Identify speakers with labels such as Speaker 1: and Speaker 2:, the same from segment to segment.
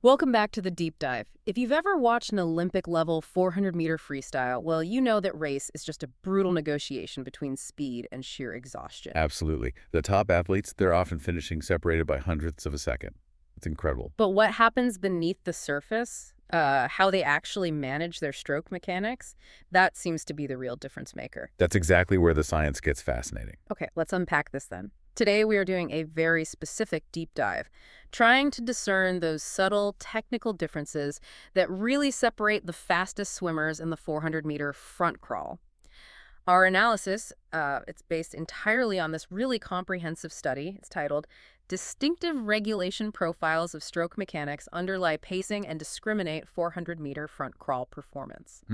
Speaker 1: Welcome back to the deep dive. If you've ever watched an Olympic-level 400-meter freestyle, well, you know that race is just a brutal negotiation between speed and sheer exhaustion.
Speaker 2: Absolutely. The top athletes, they're often finishing separated by hundredths of a second. It's incredible.
Speaker 1: But what happens beneath the surface, how they actually manage their stroke mechanics, that seems to be the real difference maker.
Speaker 2: That's exactly where the science gets fascinating.
Speaker 1: Okay, let's unpack this then. Today we are doing a very specific deep dive, trying to discern those subtle technical differences that really separate the fastest swimmers in the 400-meter front crawl. Our analysis, it's based entirely on this really comprehensive study. It's titled Distinctive Regulation Profiles of Stroke Mechanics Underlie Pacing and Discriminate 400-meter Front Crawl Performance.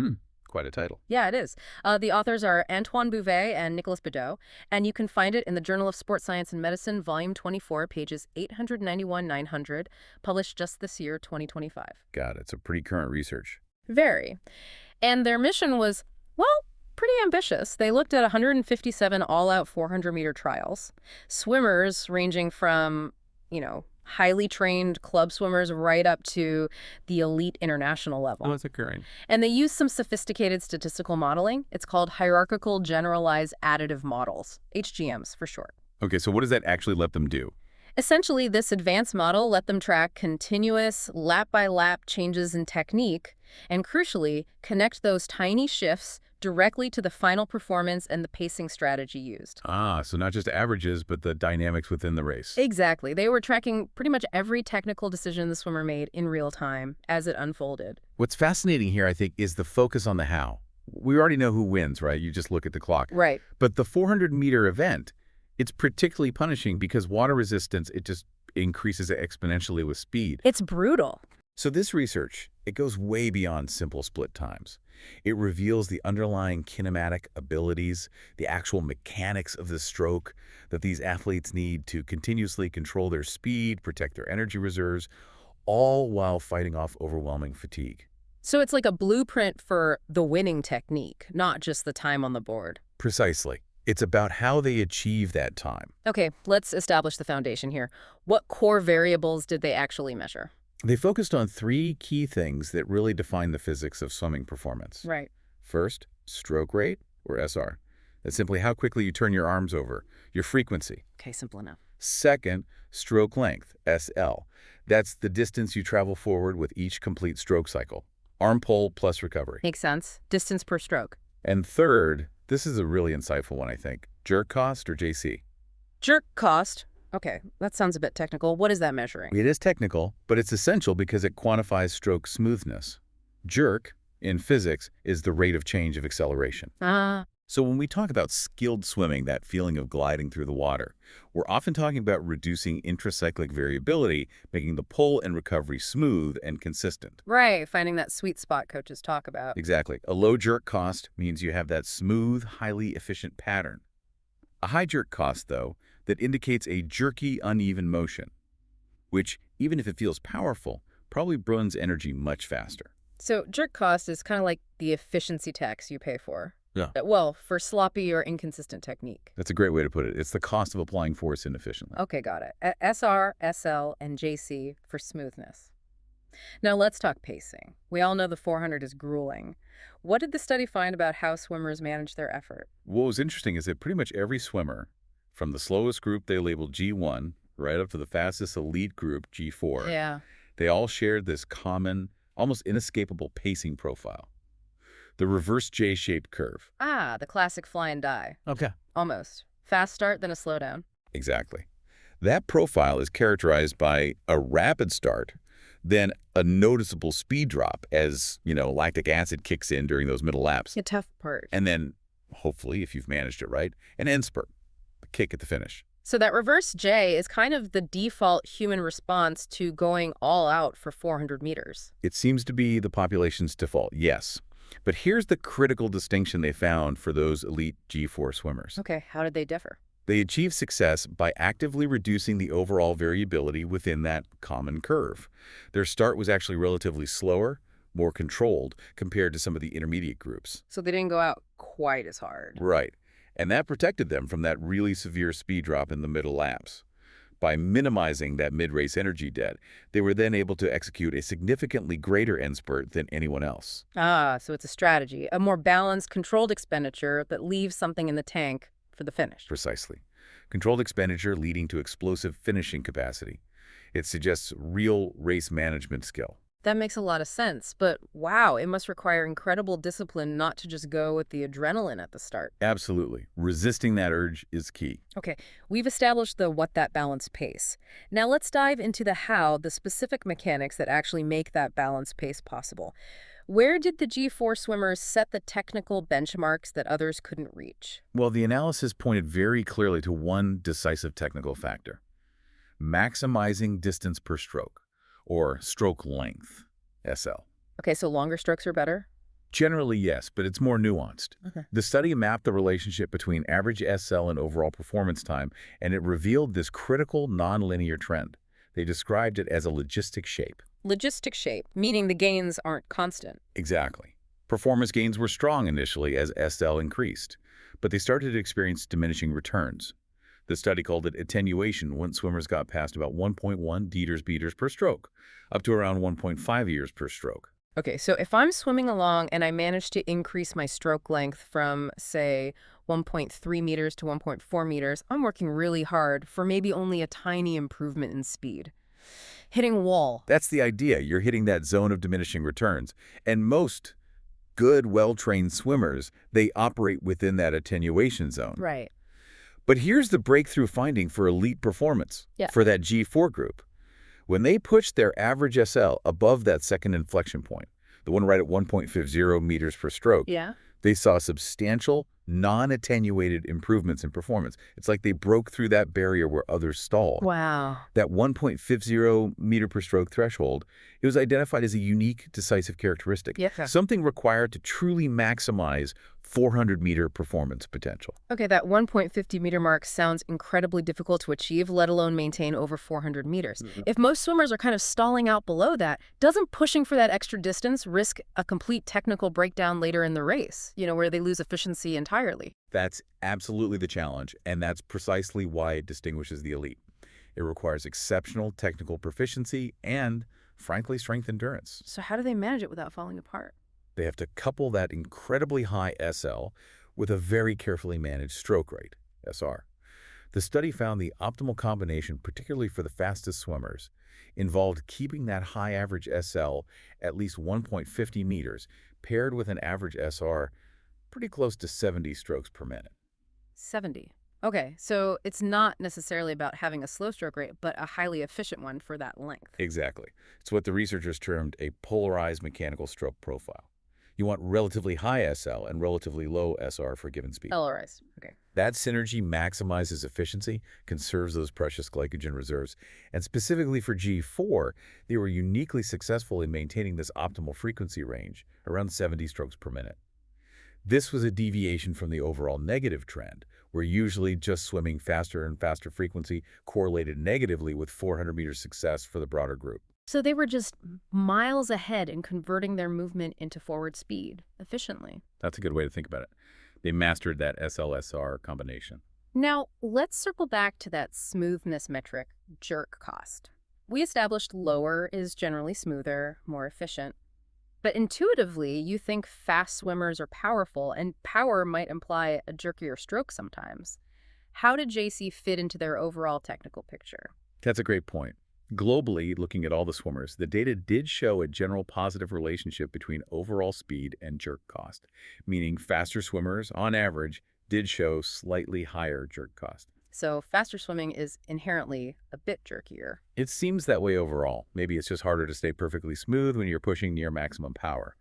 Speaker 2: Quite a title.
Speaker 1: Yeah, it is. The authors are Antoine Bouvet and Nicolas Bideau, and you can find it in the Journal of Sports Science and Medicine, Volume 24, pages 891-900, published just this year, 2025.
Speaker 2: Got it. It's a pretty current research.
Speaker 1: Very. And their mission was, well, pretty ambitious. They looked at 157 all-out 400-meter trials, swimmers ranging from, highly trained club swimmers right up to the elite international level.
Speaker 2: Oh, it's occurring.
Speaker 1: And they use some sophisticated statistical modeling. It's called Hierarchical Generalized Additive Models, HGMs for short.
Speaker 2: Okay, so what does that actually let them do?
Speaker 1: Essentially, this advanced model let them track continuous, lap-by-lap changes in technique, and crucially, connect those tiny shifts directly to the final performance and the pacing strategy used.
Speaker 2: So not just averages, but the dynamics within the race.
Speaker 1: Exactly. They were tracking pretty much every technical decision the swimmer made in real time as it unfolded.
Speaker 2: What's fascinating here, I think, is the focus on the how. We already know who wins, right? You just look at the clock.
Speaker 1: Right.
Speaker 2: But the 400-meter event, it's particularly punishing because water resistance, it just increases exponentially with speed.
Speaker 1: It's brutal.
Speaker 2: So this research, it goes way beyond simple split times. It reveals the underlying kinematic abilities, the actual mechanics of the stroke that these athletes need to continuously control their speed, protect their energy reserves, all while fighting off overwhelming fatigue.
Speaker 1: So it's like a blueprint for the winning technique, not just the time on the board.
Speaker 2: Precisely. It's about how they achieve that time.
Speaker 1: Okay, let's establish the foundation here. What core variables did they actually measure?
Speaker 2: They focused on three key things that really define the physics of swimming performance.
Speaker 1: Right.
Speaker 2: First, stroke rate, or SR. That's simply how quickly you turn your arms over, your frequency.
Speaker 1: Okay, simple enough.
Speaker 2: Second, stroke length, SL. That's the distance you travel forward with each complete stroke cycle. Arm pull plus recovery.
Speaker 1: Makes sense. Distance per stroke.
Speaker 2: And third, this is a really insightful one, I think. Jerk cost, or JC.
Speaker 1: Jerk cost. Okay, that sounds a bit technical. What is that measuring?
Speaker 2: It is technical, but it's essential because it quantifies stroke smoothness. Jerk, in physics, is the rate of change of acceleration. So when we talk about skilled swimming, that feeling of gliding through the water, we're often talking about reducing intracyclic variability, making the pull and recovery smooth and consistent.
Speaker 1: Right, finding that sweet spot coaches talk about.
Speaker 2: Exactly. A low jerk cost means you have that smooth, highly efficient pattern. A high jerk cost, though, that indicates a jerky, uneven motion, which, even if it feels powerful, probably burns energy much faster.
Speaker 1: So jerk cost is kind of like the efficiency tax you pay for.
Speaker 2: Yeah.
Speaker 1: Well, for sloppy or inconsistent technique.
Speaker 2: That's a great way to put it. It's the cost of applying force inefficiently.
Speaker 1: Okay, got it. SR, SL, and JC for smoothness. Now let's talk pacing. We all know the 400 is grueling. What did the study find about how swimmers manage their effort?
Speaker 2: What was interesting is that pretty much every swimmer, from the slowest group they labeled G1, right up to the fastest elite group, G4,
Speaker 1: Yeah.
Speaker 2: they all shared this common, almost inescapable pacing profile. The reverse J-shaped curve.
Speaker 1: The classic fly and die.
Speaker 2: Okay.
Speaker 1: Almost. Fast start, then a slowdown.
Speaker 2: Exactly. That profile is characterized by a rapid start, then a noticeable speed drop as, lactic acid kicks in during those middle laps.
Speaker 1: The tough part.
Speaker 2: And then, hopefully, if you've managed it right, an end spurt, a kick at the finish.
Speaker 1: So that reverse J is kind of the default human response to going all out for 400 meters.
Speaker 2: It seems to be the population's default, yes. But here's the critical distinction they found for those elite G4 swimmers.
Speaker 1: Okay, how did they differ?
Speaker 2: They achieved success by actively reducing the overall variability within that common curve. Their start was actually relatively slower, more controlled, compared to some of the intermediate groups.
Speaker 1: So they didn't go out quite as hard.
Speaker 2: Right. And that protected them from that really severe speed drop in the middle laps. By minimizing that mid-race energy debt, they were then able to execute a significantly greater end spurt than anyone else.
Speaker 1: Ah, so it's a strategy, a more balanced, controlled expenditure that leaves something in the tank for the finish.
Speaker 2: Precisely. Controlled expenditure leading to explosive finishing capacity. It suggests real race management skill.
Speaker 1: That makes a lot of sense, but wow, it must require incredible discipline not to just go with the adrenaline at the start.
Speaker 2: Absolutely. Resisting that urge is key.
Speaker 1: Okay, we've established the what that balanced pace. Now let's dive into the how, the specific mechanics that actually make that balanced pace possible. Where did the G4 swimmers set the technical benchmarks that others couldn't reach?
Speaker 2: Well, the analysis pointed very clearly to one decisive technical factor: maximizing distance per stroke, or stroke length, SL.
Speaker 1: Okay, so longer strokes are better?
Speaker 2: Generally, yes, but it's more nuanced.
Speaker 1: Okay.
Speaker 2: The study mapped the relationship between average SL and overall performance time, and it revealed this critical nonlinear trend. They described it as a logistic shape.
Speaker 1: Logistic shape, meaning the gains aren't constant.
Speaker 2: Exactly. Performance gains were strong initially as SL increased, but they started to experience diminishing returns. The study called it attenuation once swimmers got past about 1.1 meters per stroke, up to around 1.5 years per stroke.
Speaker 1: Okay, so if I'm swimming along and I manage to increase my stroke length from, say, 1.3 meters to 1.4 meters, I'm working really hard for maybe only a tiny improvement in speed. Hitting a wall.
Speaker 2: That's the idea. You're hitting that zone of diminishing returns. And most good, well-trained swimmers, they operate within that attenuation zone.
Speaker 1: Right.
Speaker 2: But here's the breakthrough finding for elite performance, for that G4 group. When they pushed their average SL above that second inflection point, the one right at 1.50 meters per stroke, they saw substantial, non-attenuated improvements in performance. It's like they broke through that barrier where others stalled.
Speaker 1: Wow.
Speaker 2: That 1.50 meter per stroke threshold, it was identified as a unique, decisive characteristic, something required to truly maximize 400-meter performance potential.
Speaker 1: Okay, that 1.50 meter mark sounds incredibly difficult to achieve, let alone maintain over 400 meters. If most swimmers are kind of stalling out below that, doesn't pushing for that extra distance risk a complete technical breakdown later in the race, where they lose efficiency entirely?
Speaker 2: That's absolutely the challenge, and that's precisely why it distinguishes the elite. It requires exceptional technical proficiency and, frankly, strength endurance.
Speaker 1: So how do they manage it without falling apart?
Speaker 2: They have to couple that incredibly high SL with a very carefully managed stroke rate, SR. The study found the optimal combination, particularly for the fastest swimmers, involved keeping that high average SL at least 1.50 meters, paired with an average SR pretty close to 70 strokes per minute.
Speaker 1: 70. Okay, so it's not necessarily about having a slow stroke rate, but a highly efficient one for that length.
Speaker 2: Exactly. It's what the researchers termed a polarized mechanical stroke profile. You want relatively high SL and relatively low SR for a given speed.
Speaker 1: Polarized. Okay.
Speaker 2: That synergy maximizes efficiency, conserves those precious glycogen reserves, and specifically for G4, they were uniquely successful in maintaining this optimal frequency range, around 70 strokes per minute. This was a deviation from the overall negative trend, where usually just swimming faster and faster frequency correlated negatively with 400-meter success for the broader group.
Speaker 1: So they were just miles ahead in converting their movement into forward speed efficiently.
Speaker 2: That's a good way to think about it. They mastered that SLSR combination.
Speaker 1: Now, let's circle back to that smoothness metric, jerk cost. We established lower is generally smoother, more efficient. But intuitively, you think fast swimmers are powerful, and power might imply a jerkier stroke sometimes. How did JC fit into their overall technical picture?
Speaker 2: That's a great point. Globally, looking at all the swimmers, the data did show a general positive relationship between overall speed and jerk cost, meaning faster swimmers, on average, did show slightly higher jerk cost.
Speaker 1: So faster swimming is inherently a bit jerkier.
Speaker 2: It seems that way overall. Maybe it's just harder to stay perfectly smooth when you're pushing near maximum power.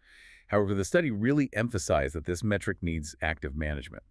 Speaker 2: However, the study really emphasized that this metric needs active management.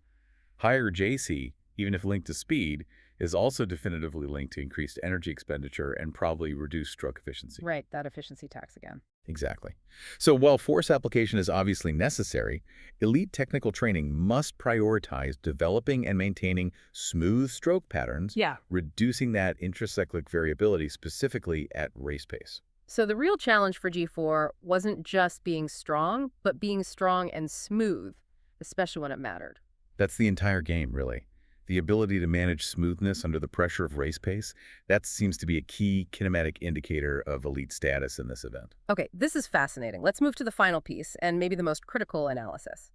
Speaker 2: Higher JC, even if linked to speed, is also definitively linked to increased energy expenditure and probably reduced stroke efficiency.
Speaker 1: Right, that efficiency tax again.
Speaker 2: Exactly. So while force application is obviously necessary, elite technical training must prioritize developing and maintaining smooth stroke patterns, reducing that intracyclic variability specifically at race pace.
Speaker 1: So the real challenge for G4 wasn't just being strong, but being strong and smooth, especially when it mattered.
Speaker 2: That's the entire game, really. The ability to manage smoothness under the pressure of race pace, that seems to be a key kinematic indicator of elite status in this event.
Speaker 1: Okay, this is fascinating. Let's move to the final piece and maybe the most critical analysis.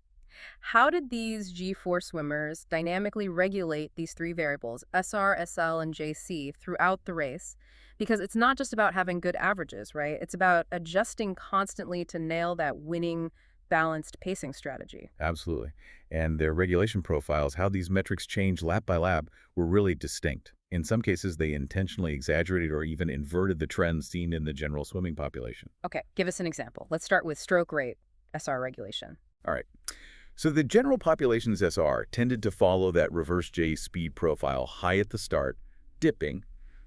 Speaker 1: How did these G4 swimmers dynamically regulate these three variables, SR, SL, and JC, throughout the race? Because it's not just about having good averages, right? It's about adjusting constantly to nail that winning, balanced pacing strategy.
Speaker 2: Absolutely. And their regulation profiles, how these metrics change lap by lap, were really distinct. In some cases, they intentionally exaggerated or even inverted the trends seen in the general swimming population.
Speaker 1: Okay, give us an example. Let's start with stroke rate, SR regulation.
Speaker 2: All right. So the general population's SR tended to follow that reverse J speed profile, high at the start, dipping,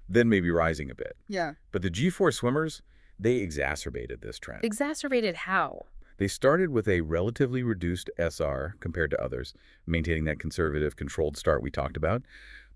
Speaker 2: then maybe rising a bit.
Speaker 1: Yeah.
Speaker 2: But the G4 swimmers, they exacerbated this trend.
Speaker 1: Exacerbated how?
Speaker 2: They started with a relatively reduced SR compared to others, maintaining that conservative, controlled start we talked about.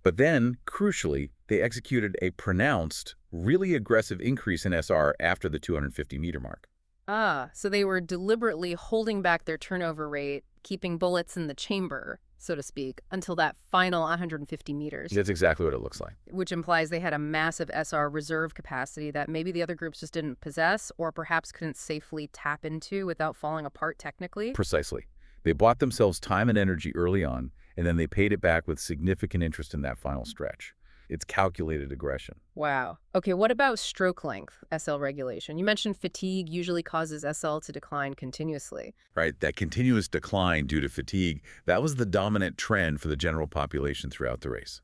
Speaker 2: But then, crucially, they executed a pronounced, really aggressive increase in SR after the 250-meter mark.
Speaker 1: Ah, so they were deliberately holding back their turnover rate, keeping bullets in the chamber, so to speak, until that final 150 meters.
Speaker 2: That's exactly what it looks like.
Speaker 1: Which implies they had a massive SR reserve capacity that maybe the other groups just didn't possess or perhaps couldn't safely tap into without falling apart technically.
Speaker 2: Precisely. They bought themselves time and energy early on, and then they paid it back with significant interest in that final stretch. It's calculated aggression.
Speaker 1: Wow. Okay, what about stroke length, SL regulation? You mentioned fatigue usually causes SL to decline continuously.
Speaker 2: Right, that continuous decline due to fatigue, that was the dominant trend for the general population throughout the race.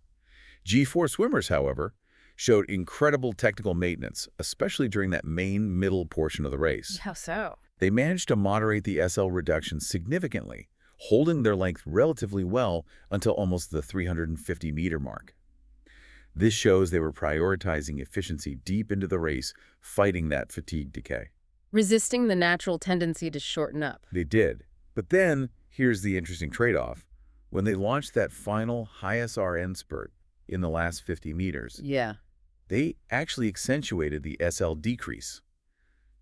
Speaker 2: G4 swimmers, however, showed incredible technical maintenance, especially during that main middle portion of the race.
Speaker 1: How so?
Speaker 2: They managed to moderate the SL reduction significantly, holding their length relatively well until almost the 350-meter mark. This shows they were prioritizing efficiency deep into the race, fighting that fatigue decay.
Speaker 1: Resisting the natural tendency to shorten up.
Speaker 2: They did. But then, here's the interesting trade-off. When they launched that final high SR end spurt in the last 50 meters,
Speaker 1: Yeah.
Speaker 2: they actually accentuated the SL decrease.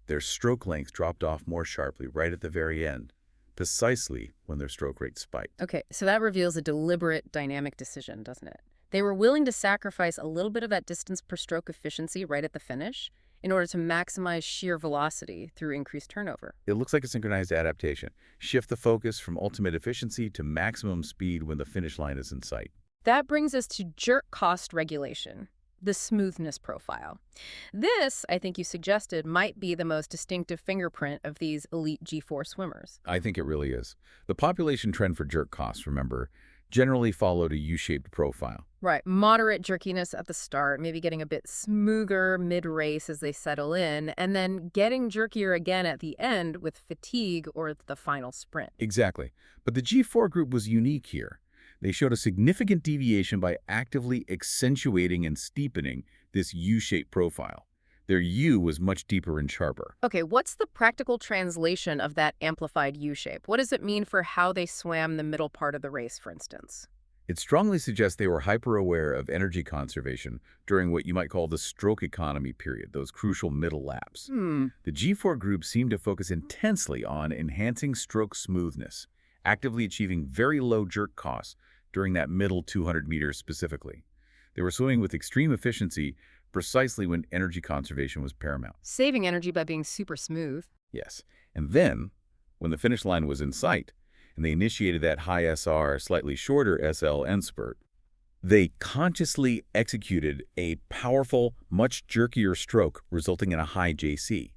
Speaker 2: Their stroke length dropped off more sharply right at the very end, precisely when their stroke rate spiked.
Speaker 1: Okay, so that reveals a deliberate, dynamic decision, doesn't it? They were willing to sacrifice a little bit of that distance per stroke efficiency right at the finish in order to maximize sheer velocity through increased turnover.
Speaker 2: It looks like a synchronized adaptation. Shift the focus from ultimate efficiency to maximum speed when the finish line is in sight.
Speaker 1: That brings us to jerk cost regulation, the smoothness profile. This, I think you suggested, might be the most distinctive fingerprint of these elite G4 swimmers.
Speaker 2: I think it really is. The population trend for jerk costs, remember, generally followed a U-shaped profile.
Speaker 1: Right. Moderate jerkiness at the start, maybe getting a bit smoother mid-race as they settle in, and then getting jerkier again at the end with fatigue or the final sprint.
Speaker 2: Exactly. But the G4 group was unique here. They showed a significant deviation by actively accentuating and steepening this U-shaped profile. Their U was much deeper and sharper.
Speaker 1: Okay, what's the practical translation of that amplified U-shape? What does it mean for how they swam the middle part of the race, for instance?
Speaker 2: It strongly suggests they were hyper-aware of energy conservation during what you might call the stroke economy period, those crucial middle laps. The G4 group seemed to focus intensely on enhancing stroke smoothness, actively achieving very low jerk costs during that middle 200 meters specifically. They were swimming with extreme efficiency precisely when energy conservation was paramount.
Speaker 1: Saving energy by being super smooth.
Speaker 2: Yes. And then, when the finish line was in sight, and they initiated that high SR, slightly shorter SL end spurt, they consciously executed a powerful, much jerkier stroke, resulting in a high JC.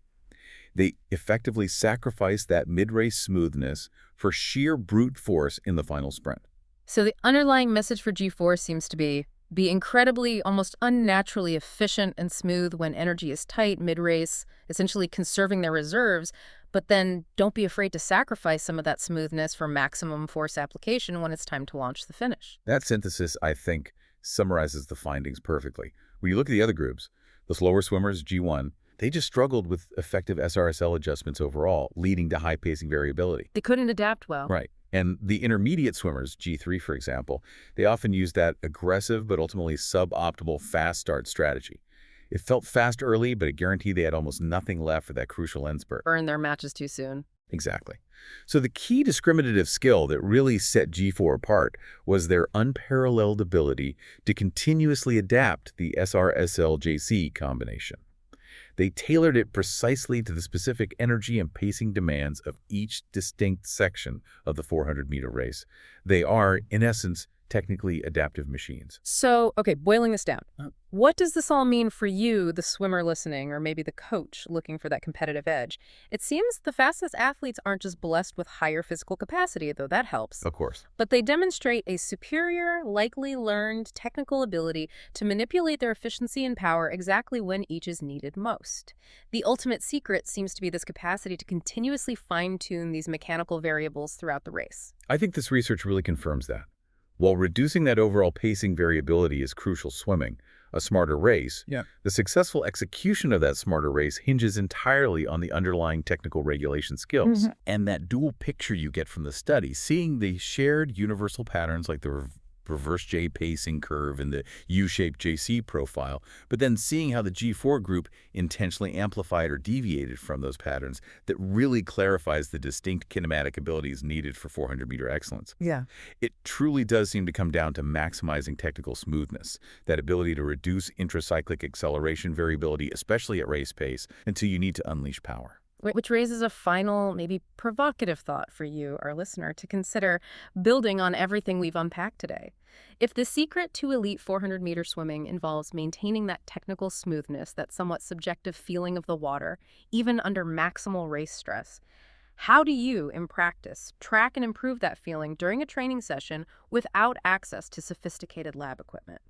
Speaker 2: They effectively sacrificed that mid-race smoothness for sheer brute force in the final sprint.
Speaker 1: So the underlying message for G4 seems to be incredibly, almost unnaturally efficient and smooth when energy is tight mid-race, essentially conserving their reserves, but then don't be afraid to sacrifice some of that smoothness for maximum force application when it's time to launch the finish.
Speaker 2: That synthesis, I think, summarizes the findings perfectly. When you look at the other groups, the slower swimmers, G1, they just struggled with effective SRSL adjustments overall, leading to high pacing variability.
Speaker 1: They couldn't adapt well.
Speaker 2: Right. And the intermediate swimmers, G3 for example, they often use that aggressive but ultimately suboptimal fast start strategy. It felt fast early, but it guaranteed they had almost nothing left for that crucial end spurt.
Speaker 1: Burn their matches too soon.
Speaker 2: Exactly. So the key discriminative skill that really set G4 apart was their unparalleled ability to continuously adapt the SR-SL-JC combination. They tailored it precisely to the specific energy and pacing demands of each distinct section of the 400-meter race. They are, in essence, technically adaptive machines.
Speaker 1: So, okay, boiling this down. What does this all mean for you, the swimmer listening, or maybe the coach looking for that competitive edge? It seems the fastest athletes aren't just blessed with higher physical capacity, though that helps,
Speaker 2: Of course.
Speaker 1: but they demonstrate a superior, likely learned technical ability to manipulate their efficiency and power exactly when each is needed most. The ultimate secret seems to be this capacity to continuously fine-tune these mechanical variables throughout the race.
Speaker 2: I think this research really confirms that. While reducing that overall pacing variability is crucial swimming, a smarter race, the successful execution of that smarter race hinges entirely on the underlying technical regulation skills. And that dual picture you get from the study, seeing the shared universal patterns like the reverse J pacing curve and the U-shaped JC profile, but then seeing how the G4 group intentionally amplified or deviated from those patterns, that really clarifies the distinct kinematic abilities needed for 400-meter excellence.
Speaker 1: Yeah.
Speaker 2: It truly does seem to come down to maximizing technical smoothness, that ability to reduce intracyclic acceleration variability, especially at race pace, until you need to unleash power.
Speaker 1: Which raises a final, maybe provocative thought for you, our listener, to consider building on everything we've unpacked today. If the secret to elite 400-meter swimming involves maintaining that technical smoothness, that somewhat subjective feeling of the water, even under maximal race stress, how do you, in practice, track and improve that feeling during a training session without access to sophisticated lab equipment?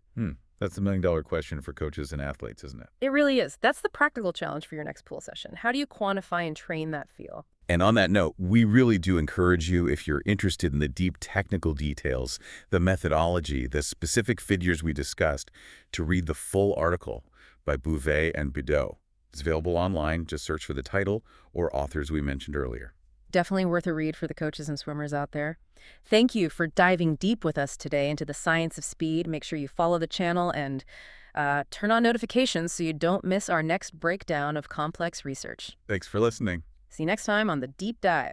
Speaker 2: That's the million-dollar question for coaches and athletes, isn't it?
Speaker 1: It really is. That's the practical challenge for your next pool session. How do you quantify and train that feel?
Speaker 2: And on that note, we really do encourage you, if you're interested in the deep technical details, the methodology, the specific figures we discussed, to read the full article by Bouvet and Bideau. It's available online. Just search for the title or authors we mentioned earlier.
Speaker 1: Definitely worth a read for the coaches and swimmers out there. Thank you for diving deep with us today into the science of speed. Make sure you follow the channel and turn on notifications so you don't miss our next breakdown of complex research.
Speaker 2: Thanks for listening.
Speaker 1: See you next time on The Deep Dive.